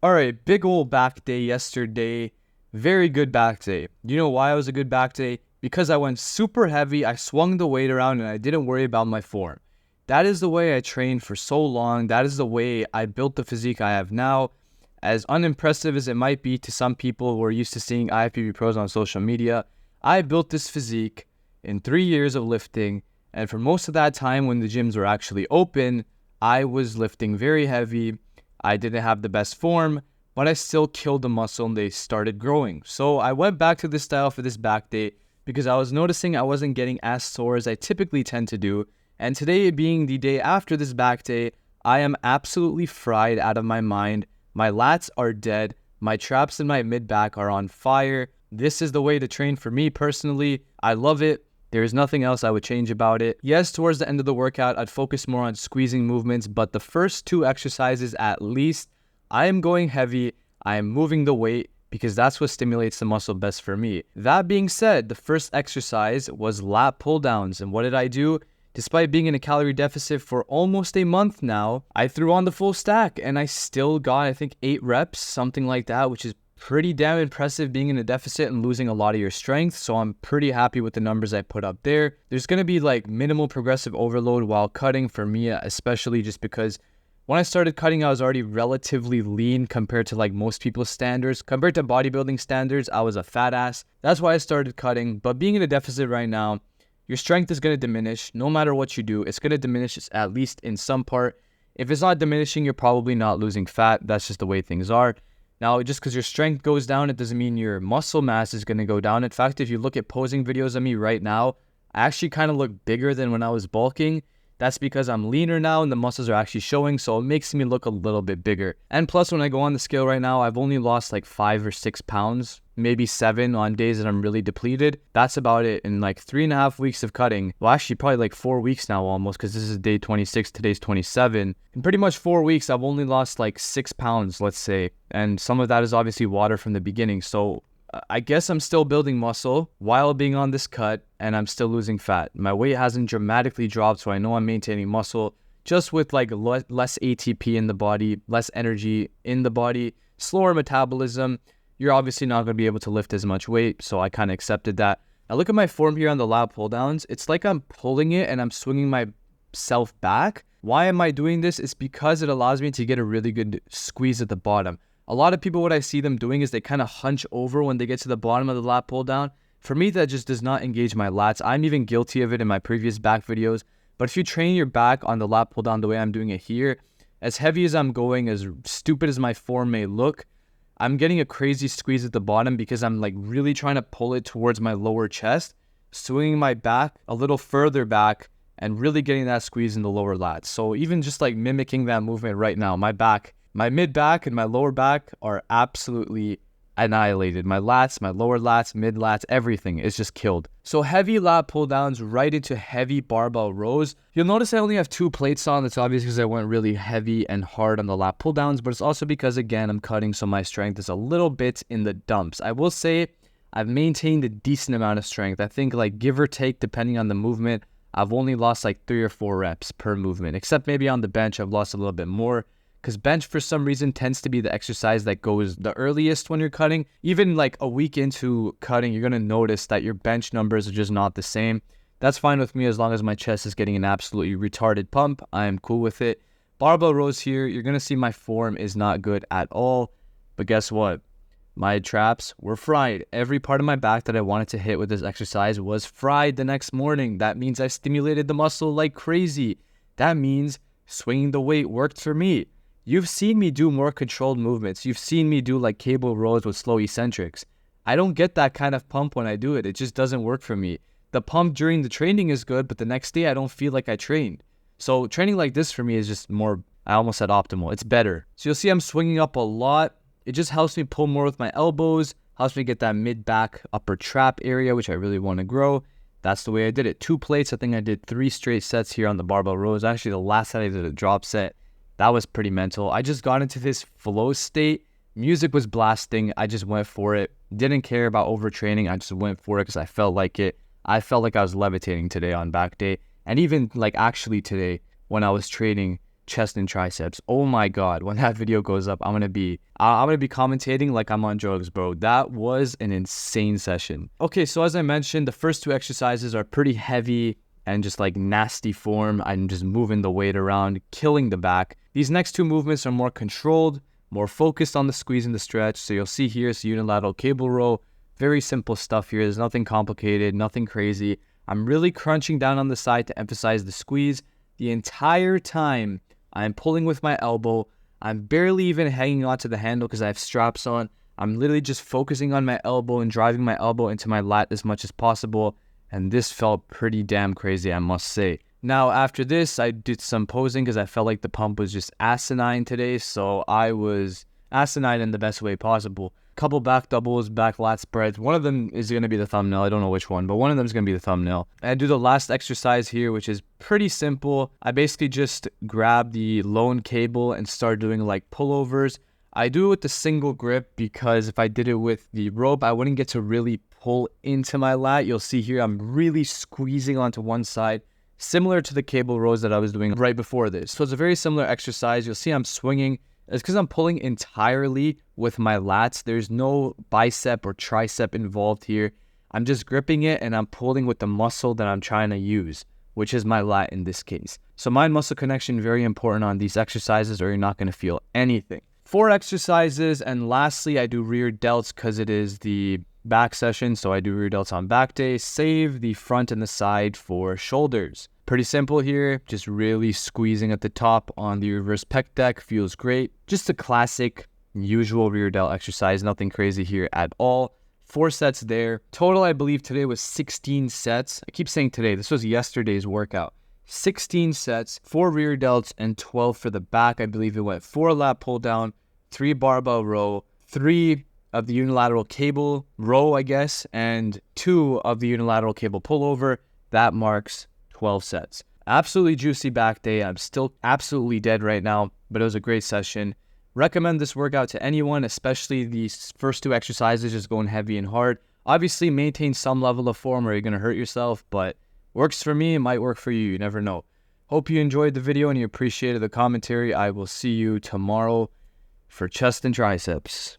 All right, big old back day yesterday. Very good back day. You know why it was a good back day? Because I went super heavy, I swung the weight around, and I didn't worry about my form. That is the way I trained for so long. That is the way I built the physique I have now. As unimpressive as it might be to some people who are used to seeing IFBB pros on social media, I built this physique in 3 years of lifting. And for most of that time, when the gyms were actually open, I was lifting very heavy. I didn't have the best form, but I still killed the muscle and they started growing. So I went back to this style for this back day because I was noticing I wasn't getting as sore as I typically tend to do. And today being the day after this back day, I am absolutely fried out of my mind. My lats are dead. My traps and my mid back are on fire. This is the way to train for me personally. I love it. There is nothing else I would change about it. Yes, towards the end of the workout, I'd focus more on squeezing movements, but the first two exercises at least, I am going heavy, I am moving the weight because that's what stimulates the muscle best for me. That being said, the first exercise was lat pull downs. And what did I do? Despite being in a calorie deficit for almost a month now, I threw on the full stack and I still got, I think, 8 reps, something like that, which is pretty damn impressive being in a deficit and losing a lot of your strength. So I'm pretty happy with the numbers I put up there. There's going to be like minimal progressive overload while cutting for me, especially just because when I started cutting, I was already relatively lean compared to like most people's standards. Compared to bodybuilding standards, I was a fat ass. That's why I started cutting. But being in a deficit right now, your strength is going to diminish. No matter what you do, it's going to diminish at least in some part. If it's not diminishing, you're probably not losing fat. That's just the way things are. Now, just because your strength goes down, it doesn't mean your muscle mass is going to go down. In fact, if you look at posing videos of me right now, I actually kind of look bigger than when I was bulking. That's because I'm leaner now and the muscles are actually showing, so it makes me look a little bit bigger. And plus, when I go on the scale right now, I've only lost like 5 or 6 pounds, maybe 7 on days that I'm really depleted. That's about it. In like 3.5 weeks of cutting, well, actually probably like 4 weeks now almost, because this is day 26, today's 27. In pretty much 4 weeks, I've only lost like 6 pounds, let's say. And some of that is obviously water from the beginning. So I guess I'm still building muscle while being on this cut, and I'm still losing fat. My weight hasn't dramatically dropped, so I know I'm maintaining muscle just with like less ATP in the body, less energy in the body, slower metabolism. You're obviously not going to be able to lift as much weight, so I kind of accepted that. Now look at my form here on the lat pull downs. It's like I'm pulling it and I'm swinging myself back. Why am I doing this? It's because it allows me to get a really good squeeze at the bottom. A lot of people, what I see them doing is they kind of hunch over when they get to the bottom of the lat pull down. For me, that just does not engage my lats. I'm even guilty of it in my previous back videos. But if you train your back on the lat pull down the way I'm doing it here, as heavy as I'm going, as stupid as my form may look, I'm getting a crazy squeeze at the bottom because I'm like really trying to pull it towards my lower chest, swinging my back a little further back and really getting that squeeze in the lower lats. So even just like mimicking that movement right now, my mid back and my lower back are absolutely annihilated. My lats, my lower lats, mid lats, everything is just killed. So heavy lat pull downs right into heavy barbell rows. You'll notice I only have 2 plates on. That's obvious because I went really heavy and hard on the lat pull downs, but it's also because, again, I'm cutting, so my strength is a little bit in the dumps. I will say I've maintained a decent amount of strength. I think like give or take, depending on the movement, I've only lost like 3 or 4 reps per movement, except maybe on the bench, I've lost a little bit more. Because bench, for some reason, tends to be the exercise that goes the earliest when you're cutting. Even like a week into cutting, you're going to notice that your bench numbers are just not the same. That's fine with me as long as my chest is getting an absolutely retarded pump. I am cool with it. Barbell rows here, you're going to see my form is not good at all. But guess what? My traps were fried. Every part of my back that I wanted to hit with this exercise was fried the next morning. That means I stimulated the muscle like crazy. That means swinging the weight worked for me. You've seen me do more controlled movements. You've seen me do like cable rows with slow eccentrics. I don't get that kind of pump when I do it. It just doesn't work for me. The pump during the training is good, but the next day I don't feel like I trained. So training like this for me is just more, I almost said optimal. It's better. So you'll see I'm swinging up a lot. It just helps me pull more with my elbows, helps me get that mid-back upper trap area, which I really want to grow. That's the way I did it. 2 plates. I think I did 3 straight sets here on the barbell rows. Actually, the last set I did a drop set. That was pretty mental. I just got into this flow state. Music was blasting. I just went for it. Didn't care about overtraining. I just went for it because I felt like it. I felt like I was levitating today on back day. And even like actually today when I was training, chest and triceps. Oh my god, when that video goes up, I'm gonna be commentating like I'm on drugs, bro. That was an insane session. Okay, so as I mentioned, the first two exercises are pretty heavy and just like nasty form. I'm just moving the weight around, killing the back. These next two movements are more controlled, more focused on the squeeze and the stretch. So you'll see here, it's unilateral cable row. Very simple stuff here. There's nothing complicated, nothing crazy. I'm really crunching down on the side to emphasize the squeeze. The entire time I'm pulling with my elbow. I'm barely even hanging onto the handle because I have straps on. I'm literally just focusing on my elbow and driving my elbow into my lat as much as possible. And this felt pretty damn crazy, I must say. Now, after this, I did some posing because I felt like the pump was just asinine today. So I was asinine in the best way possible. Couple back doubles, back lat spreads. One of them is going to be the thumbnail. I don't know which one, but one of them is going to be the thumbnail. And I do the last exercise here, which is pretty simple. I basically just grab the lone cable and start doing like pullovers. I do it with the single grip because if I did it with the rope, I wouldn't get to really pull into my lat. You'll see here, I'm really squeezing onto one side, similar to the cable rows that I was doing right before this. So it's a very similar exercise. You'll see I'm swinging. It's because I'm pulling entirely with my lats. There's no bicep or tricep involved here. I'm just gripping it and I'm pulling with the muscle that I'm trying to use, which is my lat in this case. So mind muscle connection, very important on these exercises or you're not going to feel anything. 4 exercises, and lastly, I do rear delts because it is the back session. So I do rear delts on back day, save the front and the side for shoulders. Pretty simple here, just really squeezing at the top on the reverse pec deck, feels great. Just a classic, usual rear delt exercise, nothing crazy here at all. 4 sets there. Total, I believe today was 16 sets. I keep saying today, this was yesterday's workout. 16 sets, 4 rear delts, and 12 for the back. I believe it went 4 lat pull down, 3 barbell row, 3 of the unilateral cable row, I guess, and 2 of the unilateral cable pullover. That marks 12 sets. Absolutely juicy back day. I'm still absolutely dead right now, but it was a great session. Recommend this workout to anyone, especially these first 2 exercises, just going heavy and hard. Obviously, maintain some level of form or you're going to hurt yourself, but works for me, it might work for you. You never know. Hope you enjoyed the video and you appreciated the commentary. I will see you tomorrow for chest and triceps.